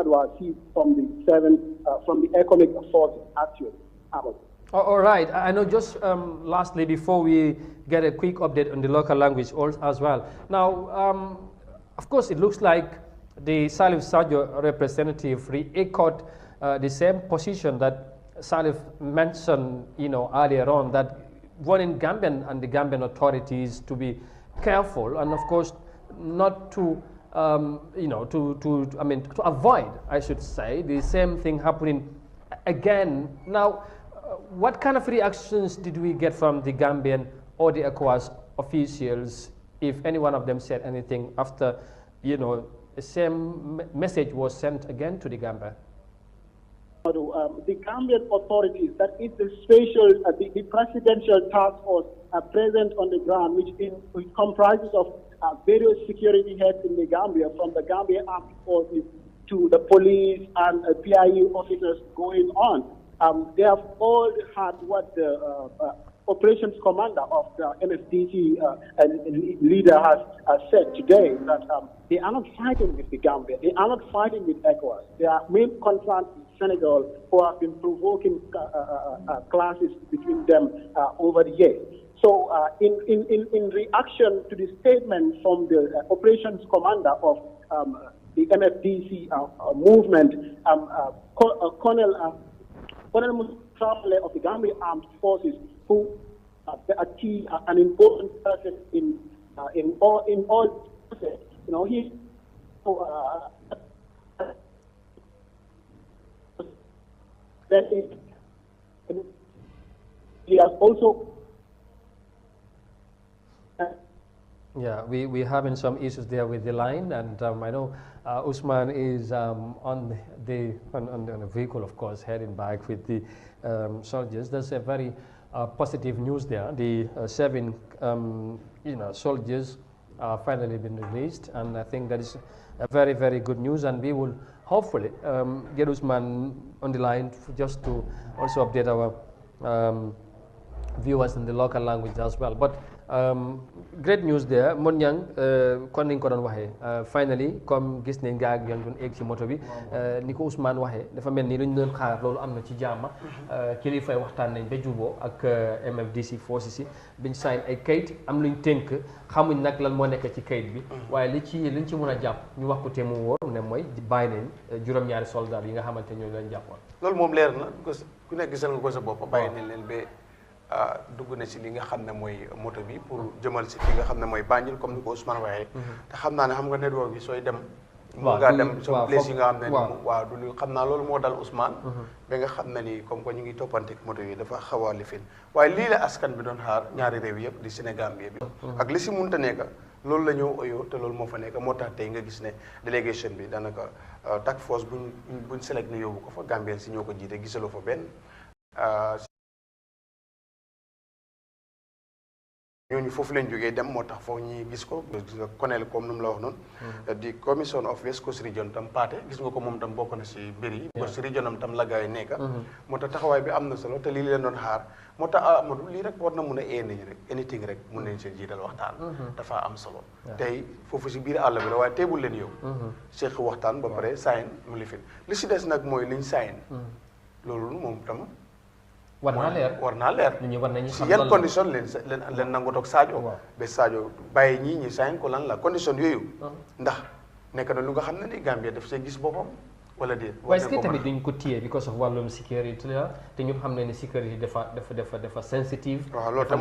were seized from the economic forces actually. All right. I know, just lastly, before we get a quick update on the local language as well. Now, of course, it looks like the Salif Sadio representative re-echoed the same position that Salif mentioned, earlier on, that warning Gambian and the Gambian authorities to be careful, and of course, not to, to avoid, I should say, the same thing happening again. Now, what kind of reactions did we get from the Gambian or the ECOWAS officials if any one of them said anything after, the same message was sent again to the Gambia? The Gambian authorities, that is the the presidential task force present on the ground, which comprises of various security heads in the Gambia, from the Gambia Armed Forces to the police and PIU officers going on. They have all had what the operations commander of the MFDC leader has said today, that they are not fighting with the Gambia, they are not fighting with ECOWAS. Their main concern is Senegal, who have been provoking clashes between them over the years. So in reaction to the statement from the operations commander of the MFDC movement, Colonel Mustafa of the Gambia Armed Forces, who a key, an important person in all process, he has also. Yeah, we're having some issues there with the line, and I know Usman is on the vehicle, of course, heading back with the soldiers. There's a very positive news there. The 7 soldiers are finally been released, and I think that is a very, very good news, and we will hopefully get Usman on the line just to also update our viewers in the local language as well. But great news there. Mon Yang kon niñ ko doon waxee finally comme gis nañ gaa ak yang doon egg ci moto bi ni ko Ousmane waxee dafa mel ni lu ñu doon xaar loolu am na ci jàmm. Kilifay waxtaan nañ ba juboo ak MFDC forces yi biñ sign ay kayit am luñ tënk xamuñ nag lan moo nekk ci kayit bi waaye liñ ci mën a jàpp ñu wax ko te mu wóor ne mooy bàyyi nañ juróom-ñaari soldat yi nga xamante ñoo leen jàppoon. loolu moom leer na ku nekk gisal nga ko sa bopp bàyyi nañ leen ba dugg na ci li nga xam ne mooy moto bi pour jëmal si fi nga xam ne mooy Banjul comme ni ko Ousmane waxee. te xam naa ne xam nga network bi sooy dem. mu ngaa dem sa place yi nga xam ne waaw du xam naa loolu moo dal Ousmane. ba nga xam ne ni comme que ñu ngi toppante moto yi dafa xaw a lifin waaye lii la askan bi doon xaar ñaari réew yëpp di Sénégal bi ak li si munta nekk loolu la ñëw oyoo te loolu moo fa nekk moo tax tey nga gis ne délégation bi daanaka task force buñ select ne yóbbu ko fa Gambien si ñoo ko jiite gisaloo fa benn. ñooñu foofu lañ jógee dem moo tax foofu ñi gis ko Colonel comme nu mu la wax noonu di commission of West Coast Region tam paate gis nga ko moom tam bokk na si mbir yi parce que region am tam la gaay nekka moo tax taxawaay bi am na solo te lii leen doon xaar moo tax Amadou lii rek war na mun a ee nañu rek anything rek mun nañ seen jiital waxtaan dafa am solo tey foofu si biir àll bi la waaye teebul leen yow seq waxtaan ba pare sayin mu lifin li si des nag mooy liñ sayin loolu moom tam war naa leer si yan condition leen nangu toog Sadio ba Sadio bàyyi ñii ñi sayin ko lan la condition yooyu ndax nekk na lu nga xam ne ni Gambia daf see gis boppam wala déet waaye est-ce que tamit duñ ko téye because of wàllum sécurité la te ñu xam ne ni sécurité dafa sensitive waaw loolu tam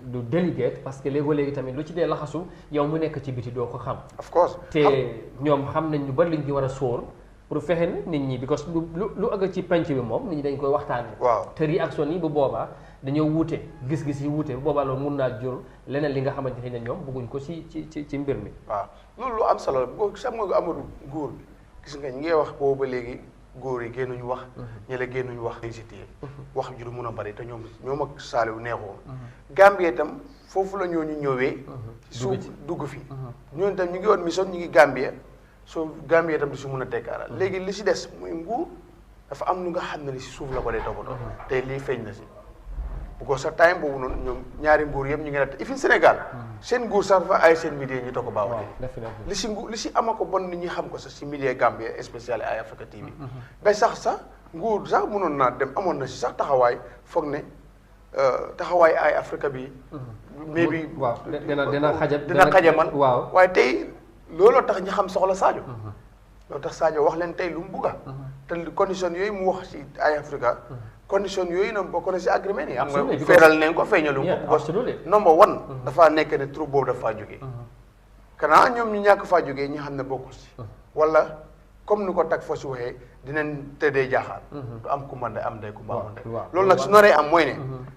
du délicate parce que léegi tamit lu ci dee laxasu yow mu nekk ci biti doo ko xam of course te ñoom xam nañ lu bari liñ ci war a sóor pour fexe nit ñi because lu ëgg ci penc bi moom nit ñi dañ koy waxtaanee. waaw te réaction yi bu boobaa dañoo wuute gis-gis yi wuute bu boobaa loolu mun naa jur leneen li nga xamante ne ñoom bëgguñ ko ci mbir mi. waaw loolu lu am solo la boo xam nga Amadou góor gis nga ñi ngay wax boobu ba léegi góor yi génnuñu wax. ñi la génnuñu wax dañ si téye. wax ju du mun a bari te ñoom ak Saliou neexoo. Gambie itam foofu la ñooñu ñëwee. suuf dugg fi. ñooñu itam ñu ngi woon mission ñu ngi Gambie. soo Gambie itam di si mun a tekkaaral léegi li si des muy nguur dafa am lu nga xam ne ni si suuf la ko dee toppatoo tey lii feeñ na si bu ko sa time boobu noonu ñoom ñaari nguur yëpp ñu ngi ne ifin Sénégal seen nguur sax dafa ay seen média ñu toog baawatee li si ama ko bon nit ñi xam ko sax si média Gambie spécial ay Africa TV ba sax nguur sax mënoon naa dem amoon na si sax taxawaay foog ne taxawaay ay Africa bi mais bi dina xajamal waaye tey looloo tax ñi xam soxla Sadio loolu tax Sadio wax leen tey lu mu bugga te condition yooyu mu wax si ay Africa condition yooyu nag bokk na si agreement yi am nga feeral nañ ko feeñalu ko number one dafa nekk ne troupe boobu dafa jógee kanaa ñoom ñu ñàkk faa jógee ñi xam ne bokku si wala comme ni ko tag fa si waxee dinañ tëddee jaaxaan du am kumba ndey am ndey kumba amul ndey loolu nag su naree am mooy ne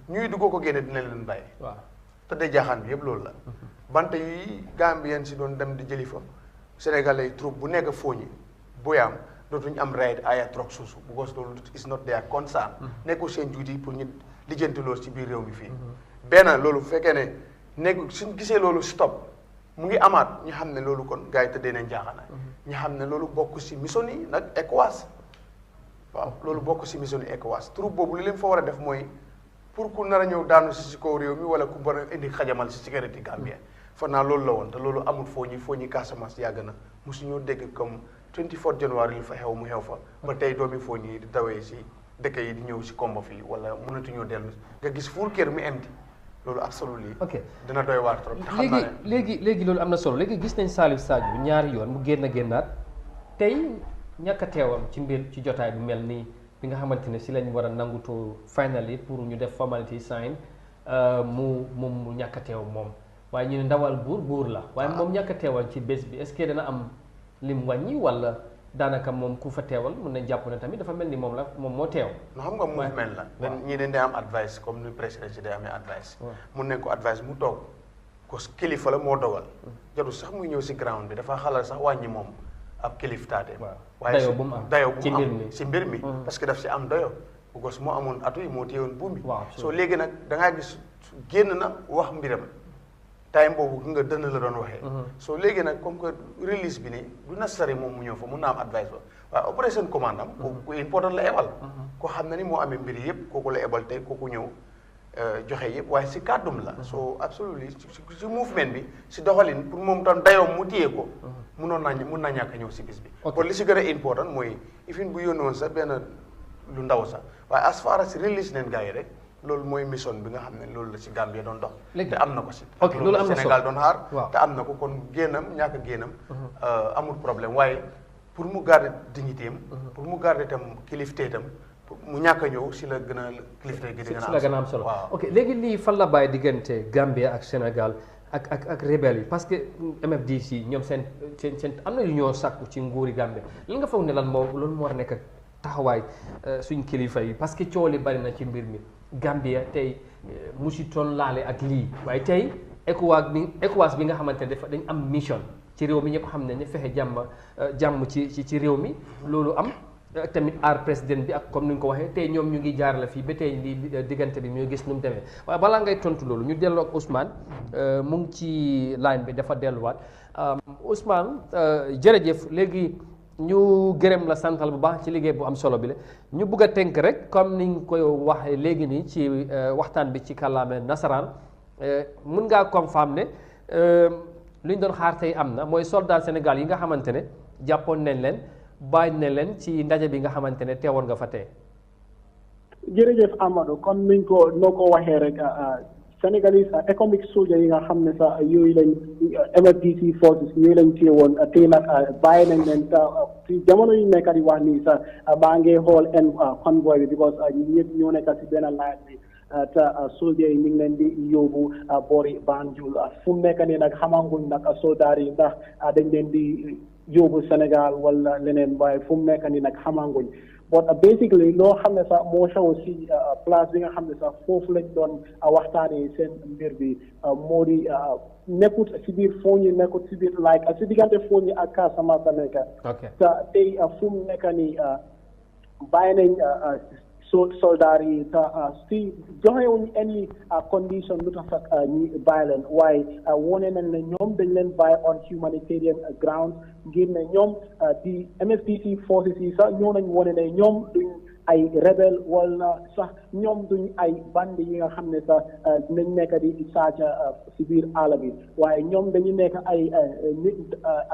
ñuy duggoo ko génne dina leen bàyyi tëddee jaaxaan bi yëpp loolu la bante yi Gambien si doon dem di jëli fa Sénégalais troupe bu nekk fooñi boyaam dootuñu am right aya trop suusu because loolu is not their concern nekkul seen duty pour ñu lijjanti loolu ci biir réew mi fii benn loolu bu fekkee ne nekk suñ gisee loolu stop mu ngi amaat ñu xam ne loolu kon gars yi tëddee nañ jaaxanaay ñu xam ne loolu bokk si mission yi nag ECOWAS waaw loolu bokk si mission yi ECOWAS troupe boobu li leen fa war a def mooy pour ku nar a ñëw daanu si kaw réew mi wala ku war a indi xajamal si sécurité Gambie fan naa loolu la woon te loolu amul foo ñi Casamance yàgg na mosuñoo dégg comme 24 janvier li fa xew mu xew fa ba tey doomi foo ñi di dawee si dëkk yi di ñëw si komba fii wala mënatuñoo dellu nga gis fuur kër mu empty loolu absolument ok dina doy waar trop. léegi loolu am na solo léegi gis nañ Salif Sadio ñaari yoon mu génnaat tey ñàkk a teewam ci mbir ci jotaay bu mel nii bi nga xamante ne si lañ war a nangutoo final yi pour ñu def formality sign mu ñàkk a teew moom waaye ñu ne ndawal buur la waaye moom ñàkk a teewal ci bés bi est-ce que dana am lim wàññi wala daanaka moom ku fa teewal mun nañ jàpp ne tamit dafa mel ni moom moo teew. no xam nga movement la. ñii dañ day am advice comme ni président si day amee advice. mun nañ ko advice mu toog ko kilifa la moo dogal. jarul sax muy ñëw si ground bi dafa xalal sax wàññi moom ab kilif taate. waaye dayoo bu mu am si mbir mi parce que daf si am doyo gos moo amoon atu yi moo téyewoon buum bi. soo léegi nag da ngaa gis génn na wax mbiram. time boobu nga dënn la doon waxee. soo léegi nag comme que release bi nii du necessary moom mu ñëw fa mun naa am advice ba waaye opération commande am. kooku important la ebal. koo xam ne ni moo amee mbiri yëpp kooku la ebal tey kooku ñëw joxe yëpp waaye si kàddum la. soo absolument si mouvement bi si doxalin pour moom tam dayoom mu téye ko. mun naa ñàkk a ñëw si bis bi. kon li si gën a important mooy ifin bu yónnoon sax benn lu ndaw sax waaye as far as release neen gars yi rek. loolu mooy mission bi nga xam ne loolu la si Gambie doon dox. te am na ko si. ok loolu am na solo Sénégal doon xaar. te am na ko kon génnam ñàkk génnam. amul problème waaye pour mu garder dignité am. pour mu garder itam kilifte itam mu ñàkk a ñëw si la gën a kilifte gi di gën a am solo waaw. ok léegi lii fan la bàyyi diggante Gambie ak Sénégal ak rebelle yi parce que MFDC ñoom seen am na yu ñoo sàkku ci nguuri Gambie lan nga foog ne loolu moo war a nekk taxawaay suñ kilifa yi parce que coow li bari na ci mbir mi. Gambia tey musutoon laale ak lii waaye tey ECOWAS bi nga xamante ne dañ am mission ci réew mi ñëpp xam ne fexe jàmm ci réew mi loolu am tamit aar président bi ak comme ni nga ko waxee tey ñoom ñu ngi jaarale fii ba tey lii diggante bi ñoo gis nu mu demee waaye balaa ngay tontu loolu ñu delloo ak Ousmane mu ngi ci line bi dafa delluwaat Ousmane jërëjëf léegi. ñu gërëm la santal bu baax ci liggéey bu am solo bi la ñu bugg a tënk rek comme ni nga koy waxee léegi nii ci waxtaan bi ci kàllaame nasaraan mun ngaa confirmer ne lu ñu doon xaar tey am na mooy soldat Sénégal yi nga xamante ne jàppoon nañ leen bàyyi nañ leen ci ndaje bi nga xamante ne teewoon nga fa tey. jërëjëf Amadou comme niñ ko noo ko waxee rek. Senegalese economic soldier yi nga xam ne sax yooyu lañ MFDC forces yooyu lañ téye woon tey nag bàyyi nañ leen ci jamono yu nekk di wax nii sax baa ngee xool en convoy bi because ñun ñëpp ñoo nekk si benn line bi te soldier yi ñu ngi leen di yóbbu boori Banjul fu mu nekk nii nag xamanguñ nag soldaar yi ndax dañ leen di yóbbu Sénégal wala leneen waaye fu mu nekk nii nag xamanguñ but basically loo xam ne sax moo xew si place bi nga xam ne sax foofu lañ doon waxtaanee seen mbir bi moo di nekkut si biir Foni nekkut si biir like si diggante Foni ak Casamance la nekk. te tey fu mu nekk nii bàyyi nañ soldaar yi te si joxewuñ any condition lu tax sax ñi bàyyi leen waaye wone nañ ne ñoom dañ leen bàyyi on humanitarian ground ngir ne ñoom di MFDC forces yi sax ñoo nañ wone ne ñoom duñ ay rebel wala sax ñoom duñ ay bandi yi nga xam ne sax nañ nekk di saaca si biir àll bi waaye ñoom dañu nekk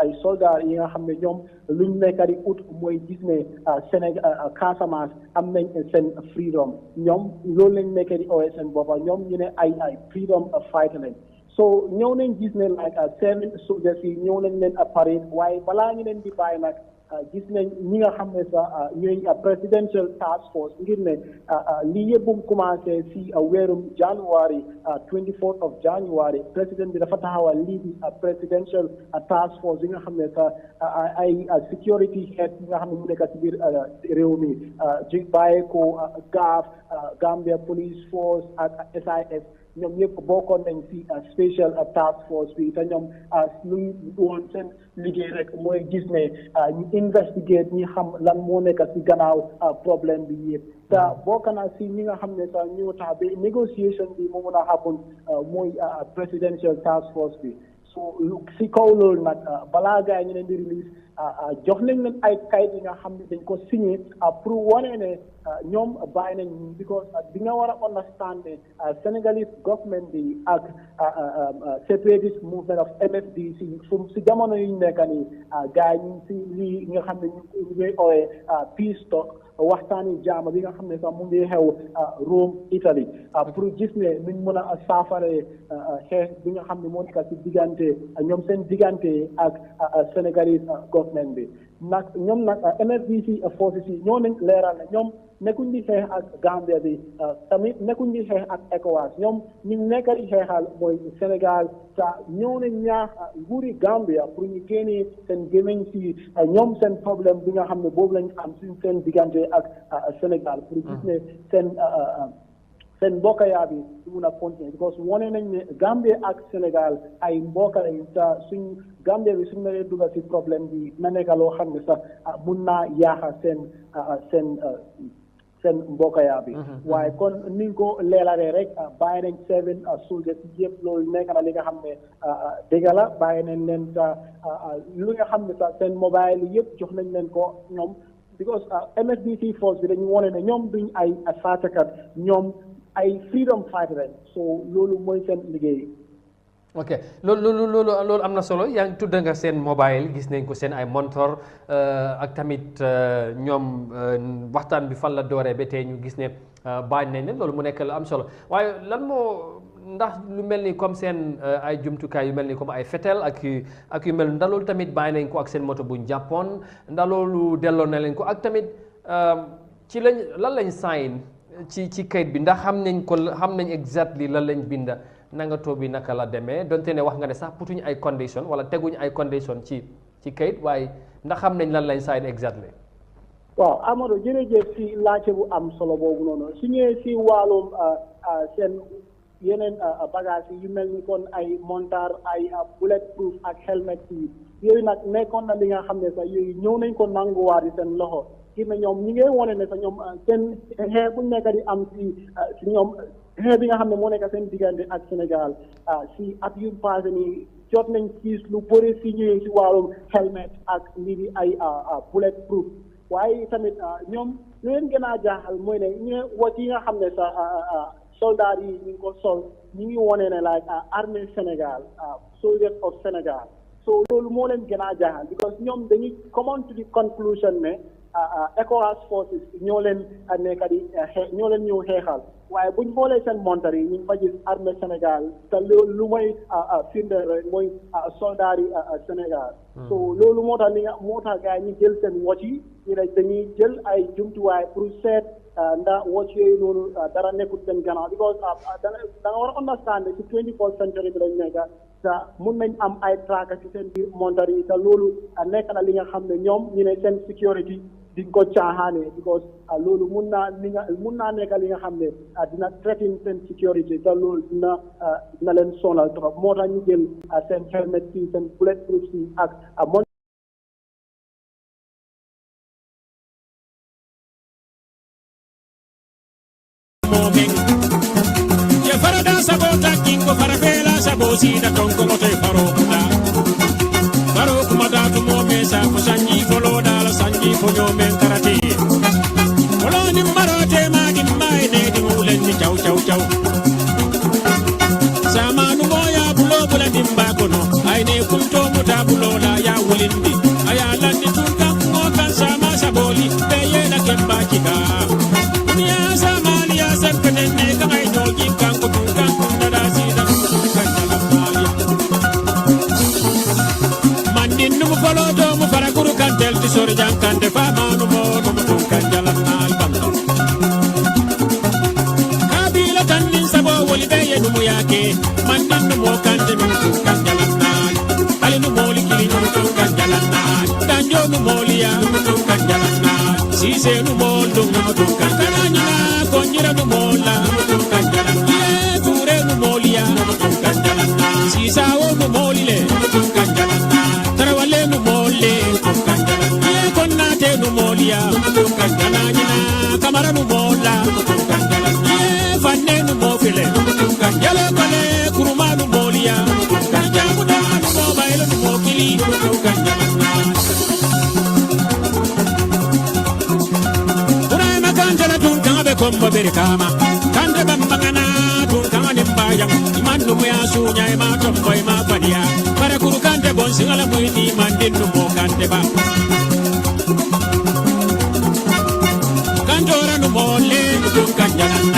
ay soldats yi nga xam ne ñoom luñ nekk di ut mooy gis ne Sénégal Casamance am nañ seen freedom ñoom loolu lañ nekk di ooyee seen boppa ñoom ñu ne ay freedom fighter lañ so ñëw nañ gis ne like 7 soldiers yi ñëw nañ leen parade waaye balaa ñu leen di bàyyi nag gis nañ ñi nga xam ne sax ñooy presidential task force ngir ne lii yëpp bu mu commencé si weerum January 24th of January président bi dafa taxawal lii di presidential task force yi nga xam ne sax ay security head yi nga xam ne mu nekk si biir réew mi ji bàyyi ko GAF Gambia Police Force ak SIS ñoom ñëpp bokkoon nañ si special task force bi te ñoom luñ woon seen liggéey rek mooy gis ne ñu investigate ñi xam lan moo nekk si gannaaw problème bi yëpp te bokk na si ñi nga xam ne sax ñoo tax ba négociation bi mu mun a happen mooy presidential task force bi so si kaw loolu nag balaa gars yi ñu leen di release jox nañ leen ay kayit yi nga xam ne dañ ko signé pour wane ne ñoom bàyyi nañ because di nga war a understand ne Senegalese government bi ak separatist movement of MFDC si jamono yu ñu nekk nii gars yi ñu si lii nga xam ne ñu ngi ooyee peace talk waxtaani jaama bi nga xam ne sax mu ngi xew Rome Italie pour gis ne nuñ mën a saafare xeex bi nga xam ne moo nekk si diggante ñoom seen diggante ak Senegalese government bi nag ñoom nag MFDC forces yi ñoo nañ leeral ne ñoom nekkuñ di xeex ak Gambia bi tamit nekkuñ di xeex ak ECOWAS ñoom ñu nekk di xeexal mooy Sénégal te ñëw nañ ñaax nguuri Gambia pour ñu génnee seen gémmiñ si ñoom seen problème bi nga xam ne boobu lañ am suñ seen diggante ak Sénégal pour gis ne seen mbokkayaa bi su mun a continuer because wane nañ ne Gambia ak Sénégal ay mbokka lañ te suñ Gambia bi suñ na leen dugal si problème bi na nekk loo xam ne sax mun naa yaaxa seen mbokkayaa bi waaye kon ni nga ko leelalee rek bàyyi nañ 7 soldiers yëpp loolu nekk na li nga xam ne dëgg la bàyyi nañ leen lu nga xam ne sax seen mobile yëpp jox nañ leen ko ñoom because MSDC force bi dañu wone ne ñoom duñ ay sàccakat ñoom ay freedom fighter lañ so loolu mooy seen liggéey. ok loolu am na solo yaa ngi tudd nga seen mobile gis nañ ko seen ay montor ak tamit ñoom waxtaan bi fan la dooree ba tey ñu gis ne baañ nañ leen loolu mu nekk la am solo waaye lan moo ndax lu mel ni comme seen ay jumtukaay yu mel ni comme ay fetel ak yu mel ndax loolu tamit bàyyi nañ ko ak seen moto buñ jàppoon ndax loolu delloo na leen ko ak tamit ci lan lañ sign ci kayit bi ndax xam nañ exactly lan lañ binda nangatoo bi naka la demee donte ne wax nga ne sax putuñ ay condition wala teguñ ay condition ci kayit waaye ndax xam nañ lan lañ sign exactly. waaw Amadou jërëjëf si laajte bu am solo boobu noonu su ñëwee si wàllum seen yeneen bagage yu mel ni kon ay montar ay bulletproof ak helmet yi yooyu nag nekkoon na li nga xam ne sax yooyu ñëw nañ ko nanguwaat seen loxo gis na ñoom ñi ngay wone ne sax ñoom seen xeex bu nekk di am si ñoom xeex bi nga xam ne moo nekk seen diggante ak Sénégal si at yu passé nii jot nañ siis lu bëri si ñëwee si wàllum helmet ak lii di ay bulletproof waaye tamit ñoom lu leen gën a jaaxal mooy ne ñu wàcc yi nga xam ne sax soldats yi ñu ngi ko sol ñu ngi wone ne like armée Sénégal soldiers of Sénégal so loolu moo leen gën a jaaxal because ñoom dañuy come to the conclusion ne ECOWAS forces ñoo leen nekk di ñoo leen ñëw xeexal waaye buñ xoolee seen montar yi ñu ngi fa gis armée Sénégal te lu mooy firnde rek mooy soldats yi Sénégal so loolu moo tax gars yi ñu jël seen wocc yi ñu ne dañuy jël ay jumtuwaay pour seet ndax wocc yooyu noonu dara nekkul seen gannaaw because da nga war a understand ci 21st century bi lañ nekk te mun nañ am ay traaka ci seen biir montar yi te loolu nekk na li nga xam ne ñoom ñu ne seen security diñ ko caaxaane because loolu mun naa nekk li nga xam ne dina threaten seen security te loolu dina leen sonal trop moo tax ñu jël seen helmet si seen bulletproof si ak sida tonko mote faro kuma datu mo mesa ko sanji folo dala sanji fo nyome karate folo ni marote magi mai ne di mulen ni chaw chaw chaw samanu moya bulo bula dimba kono ay ne kumto muta bulo la ya wulindi aya landi tunka mo kan sama saboli beye na kemba kika niya samani ya sepene ne kai nyoji kan ko tunka dada sida folo do mu fara guru kantel ti sori jankante fa manu mo no mu kanjalan al bando kabila tanin sabo woli beye no yake mandin no mo kante no kanjalan al ali no moli kili no kanjalan al danjo no moli ya no kanjalan al sise no mol do no kanjalan al konjira no mola no kanjalan al ture no molia kanjana nyina kamara nu mola kanjana ye fanne nu mofile kanjala kale kuruma nu molia kanjamu da nu mobile nu mokili kanjana Urana kanjala tun kanga be kombo berikama kande bambangana tun kanga nimbayam imanu ya sunya ma tombo ma padia para kuru kande bon singala muini mandinu mo kande ba kanjora nu mole tun kanjana